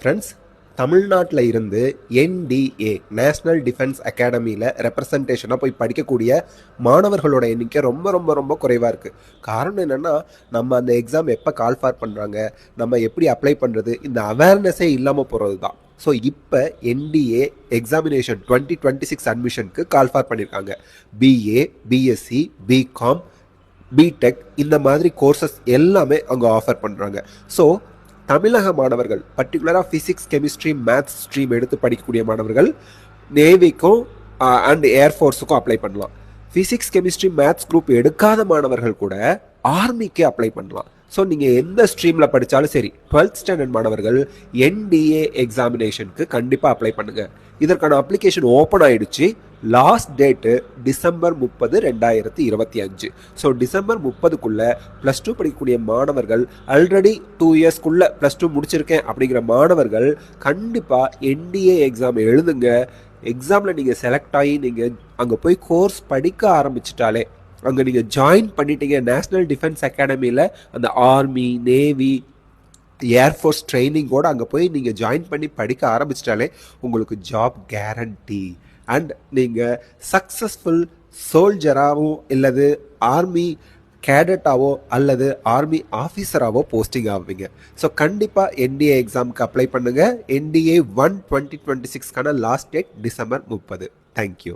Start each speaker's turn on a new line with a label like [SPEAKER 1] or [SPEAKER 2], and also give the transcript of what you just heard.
[SPEAKER 1] Friends, தமிழ்நாட்டில் இருந்து NDA national defence அகாடமியில் ரெப்ரசன்டேஷனாக போய் படிக்கக்கூடிய மாணவர்களோட எண்ணிக்கை ரொம்ப ரொம்ப ரொம்ப குறைவாக இருக்குது. காரணம் என்னென்னா, நம்ம அந்த எக்ஸாம் எப்போ கால்ஃபார் பண்ணுறாங்க, நம்ம எப்படி அப்ளை பண்ணுறது, இந்த அவேர்னஸே இல்லாமல் போகிறது தான். ஸோ இப்போ என்டிஏ எக்ஸாமினேஷன் 2026 அட்மிஷனுக்கு கால்ஃபார் பண்ணியிருக்காங்க. பிஏ, பிஎஸ்சி, பிகாம், பிடெக் இந்த மாதிரி கோர்சஸ் எல்லாமே அங்கே ஆஃபர் பண்ணுறாங்க. ஸோ தமிழக மாணவர்கள், பர்டிகுலராக ஃபிசிக்ஸ், கெமிஸ்ட்ரி, மேத்ஸ் ஸ்ட்ரீம் எடுத்து படிக்கக்கூடிய மாணவர்கள் நேவிக்கும் அண்ட் ஏர்ஃபோர்ஸுக்கும் அப்ளை பண்ணலாம். ஃபிசிக்ஸ், கெமிஸ்ட்ரி, மேத்ஸ் குரூப் எடுக்காத மாணவர்கள் கூட ஆர்மிக்கு அப்ளை பண்ணலாம். ஸோ நீங்கள் எந்த ஸ்ட்ரீமில் படித்தாலும் சரி, 12th ஸ்டாண்டர்ட் மாணவர்கள் என்டிஏ எக்ஸாமினேஷனுக்கு கண்டிப்பாக அப்ளை பண்ணுங்கள். இதற்கான அப்ளிகேஷன் ஓப்பன் ஆயிடுச்சு. Last date December 30, 2025. So December 30க்குள்ளே ப்ளஸ் டூ படிக்கக்கூடிய மாணவர்கள், ஆல்ரெடி 2 இயர்ஸ்க்குள்ளே ப்ளஸ் டூ முடிச்சிருக்கேன் அப்படிங்கிற மாணவர்கள் கண்டிப்பாக என்டிஏ எக்ஸாம் எழுதுங்க. எக்ஸாமில் நீங்கள் செலக்ட் ஆகி நீங்கள் அங்கே போய் கோர்ஸ் படிக்க ஆரம்பிச்சிட்டாலே, அங்கே நீங்கள் ஜாயின் பண்ணிட்டீங்க நேஷ்னல் டிஃபென்ஸ் அகாடமியில், அந்த ஆர்மி, நேவி, ஏர்ஃபோர்ஸ் ட்ரைனிங்கோடு அங்கே போய் நீங்கள் ஜாயின் பண்ணி படிக்க ஆரம்பிச்சிட்டாலே உங்களுக்கு ஜாப் கேரண்டி. அண்ட் நீங்கள் சக்ஸஸ்ஃபுல் சோல்ஜராகவோ இல்லது ஆர்மி கேடட்டாவோ அல்லது ஆர்மி ஆஃபீஸராகவோ போஸ்டிங் ஆவீங்க. ஸோ கண்டிப்பாக என்டிஏ எக்ஸாமுக்கு அப்ளை பண்ணுங்கள். என்டிஏ 1 2026க்கான லாஸ்ட் டேட் டிசம்பர் 30. தேங்க்யூ.